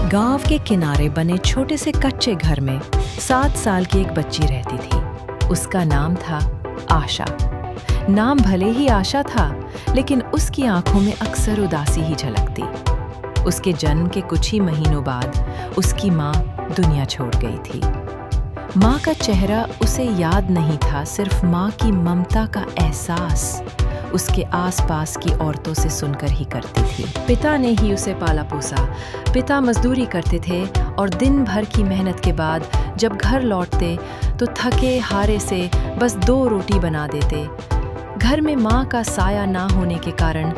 गांव के किनारे बने छोटे से कच्चे घर में 7 साल की एक बच्ची रहती थी। उसका नाम था आशा। नाम भले ही आशा था, लेकिन उसकी आंखों में अक्सर उदासी ही झलकती। उसके जन्म के कुछ ही महीनों बाद उसकी माँ दुनिया छोड़ गई थी। माँ का चेहरा उसे याद नहीं था, सिर्फ माँ की ममता का एहसास उसके आसपास की औरतों से सुनकर ही करती थी। पिता ने ही उसे पाला पोसा। पिता मजदूरी करते थे और दिन भर की मेहनत के बाद जब घर लौटते तो थके हारे से बस 2 रोटी बना देते। घर में माँ का साया ना होने के कारण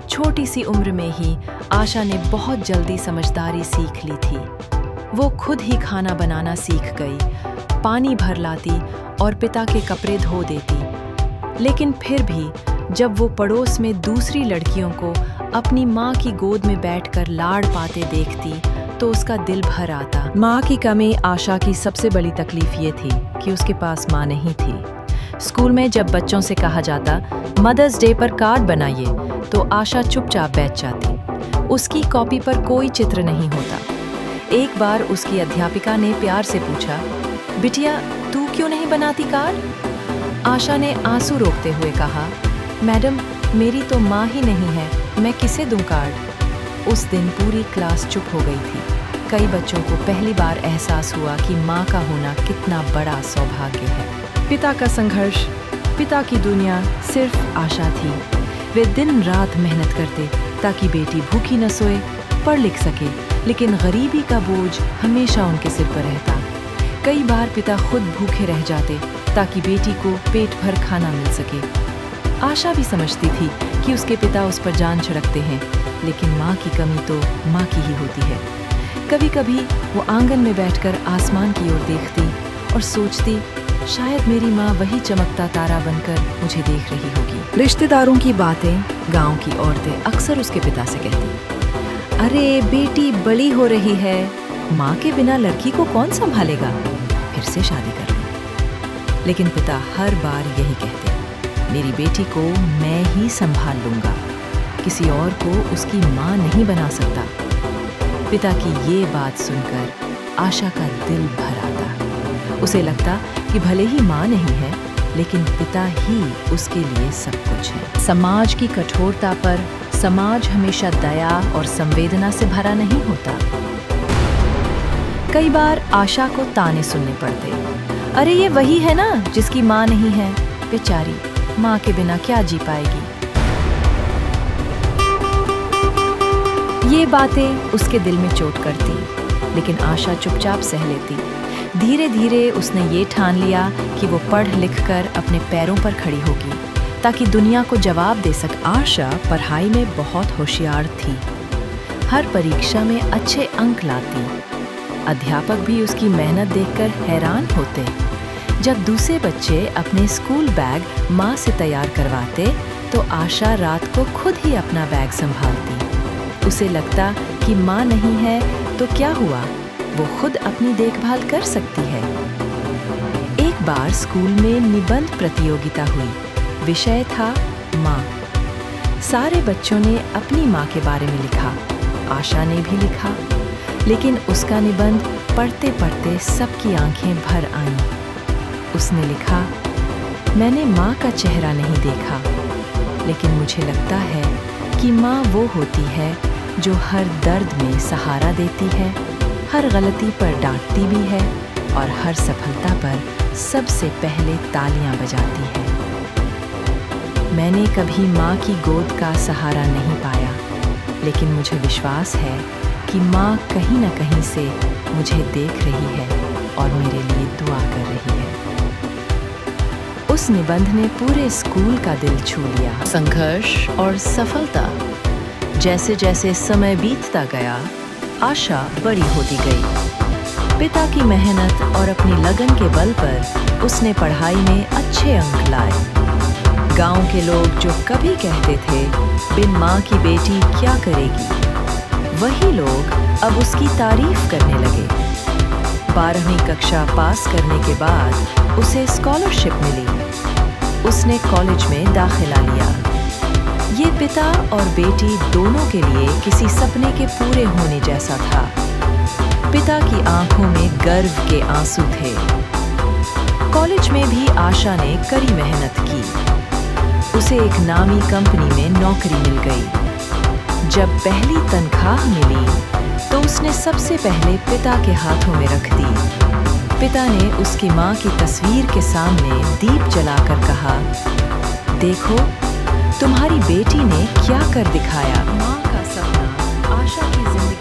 छोटी सी उम्र में ही आशा ने बहुत जल्दी समझदारी सीख ली थी। वो खुद ही खाना बनाना सीख गई, पानी भर लाती और पिता के कपड़े धो देती। लेकिन फिर भी जब वो पड़ोस में दूसरी लड़कियों को अपनी माँ की गोद में बैठकर लाड़ पाते देखती तो उसका दिल भर आता। माँ की कमी आशा की सबसे बड़ी तकलीफ ये थी कि उसके पास माँ नहीं थी। स्कूल में जब बच्चों से कहा जाता मदर्स डे पर कार्ड बनाइए तो आशा चुपचाप बैठ जाती। उसकी कॉपी पर कोई चित्र नहीं होता। एक बार उसकी अध्यापिका ने प्यार से पूछा, बिटिया तू क्यों नहीं बनाती कार्ड? आशा ने आंसू रोकते हुए कहा, मैडम मेरी तो माँ ही नहीं है, मैं किसे दूं कार्ड? उस दिन पूरी क्लास चुप हो गई थी। कई बच्चों को पहली बार एहसास हुआ कि माँ का होना कितना बड़ा सौभाग्य है। पिता का संघर्ष, पिता की दुनिया सिर्फ आशा थी। वे दिन रात मेहनत करते ताकि बेटी भूखी न सोए, पढ़ लिख सके, लेकिन गरीबी का बोझ हमेशा उनके सिर पर रहता। कई बार पिता खुद भूखे रह जाते ताकि बेटी को पेट भर खाना मिल सके। आशा भी समझती थी कि उसके पिता उस पर जान छिड़कते हैं, लेकिन माँ की कमी तो माँ की ही होती है। कभी कभी वो आंगन में बैठकर आसमान की ओर देखती और सोचती, शायद मेरी माँ वही चमकता तारा बनकर मुझे देख रही होगी। रिश्तेदारों की बातें, गांव की औरतें अक्सर उसके पिता से कहती, अरे बेटी बड़ी हो रही है, माँ के बिना लड़की को कौन संभालेगा, फिर से शादी कर लो। लेकिन पिता हर बार यही कहते, मेरी बेटी को मैं ही संभाल लूंगा, किसी और को उसकी माँ नहीं बना सकता। पिता की ये बात सुनकर आशा का दिल भर आता। उसे लगता कि भले ही माँ नहीं है, लेकिन पिता ही उसके लिए सब कुछ है। समाज की कठोरता पर समाज हमेशा दया और संवेदना से भरा नहीं होता। कई बार आशा को ताने सुनने पड़ते, अरे ये वही है ना जिसकी माँ नहीं है, बेचारी माँ के बिना क्या जी पाएगी। ये बातें उसके दिल में चोट करती, लेकिन आशा चुपचाप सह लेती। धीरे धीरे उसने ये ठान लिया कि वो पढ़ लिख कर अपने पैरों पर खड़ी होगी ताकि दुनिया को जवाब दे सके। आशा पढ़ाई में बहुत होशियार थी। हर परीक्षा में अच्छे अंक लाती। अध्यापक भी उसकी मेहनत देखकर हैरान होते। जब दूसरे बच्चे अपने स्कूल बैग माँ से तैयार करवाते तो आशा रात को खुद ही अपना बैग संभालती। उसे लगता कि माँ नहीं है तो क्या हुआ, वो खुद अपनी देखभाल कर सकती है। एक बार स्कूल में निबंध प्रतियोगिता हुई। विषय था माँ। सारे बच्चों ने अपनी माँ के बारे में लिखा। आशा ने भी लिखा, लेकिन उसका निबंध पढ़ते पढ़ते सबकी आंखें भर आईं। उसने लिखा, मैंने माँ का चेहरा नहीं देखा, लेकिन मुझे लगता है कि माँ वो होती है जो हर दर्द में सहारा देती है, हर गलती पर डांटती भी है और हर सफलता पर सबसे पहले तालियां बजाती है। मैंने कभी माँ की गोद का सहारा नहीं पाया, लेकिन मुझे विश्वास है कि माँ कहीं न कहीं से मुझे देख रही है और मेरे लिए दुआ कर रही है। उस निबंध ने पूरे स्कूल का दिल छू लिया। संघर्ष और सफलता। जैसे जैसे समय बीतता गया, आशा बड़ी होती गई। पिता की मेहनत और अपनी लगन के बल पर उसने पढ़ाई में अच्छे अंक लाए। गांव के लोग जो कभी कहते थे, बिन माँ की बेटी क्या करेगी, वही लोग अब उसकी तारीफ करने लगे। 12वीं कक्षा पास करने के बाद उसे स्कॉलरशिप मिली। उसने कॉलेज में दाखिला लिया। ये पिता और बेटी दोनों के लिए किसी सपने के पूरे होने जैसा था। पिता की आंखों में गर्व के आंसू थे। कॉलेज में भी आशा ने कड़ी मेहनत की। उसे एक नामी कंपनी में नौकरी मिल गई। जब पहली तनख्वाह मिली तो उसने सबसे पहले पिता के हाथों में रख दी। पिता ने उसकी माँ की तस्वीर के सामने दीप जलाकर कहा, देखो तुम्हारी बेटी ने क्या कर दिखाया। माँ का सपना आशा की जिंदगी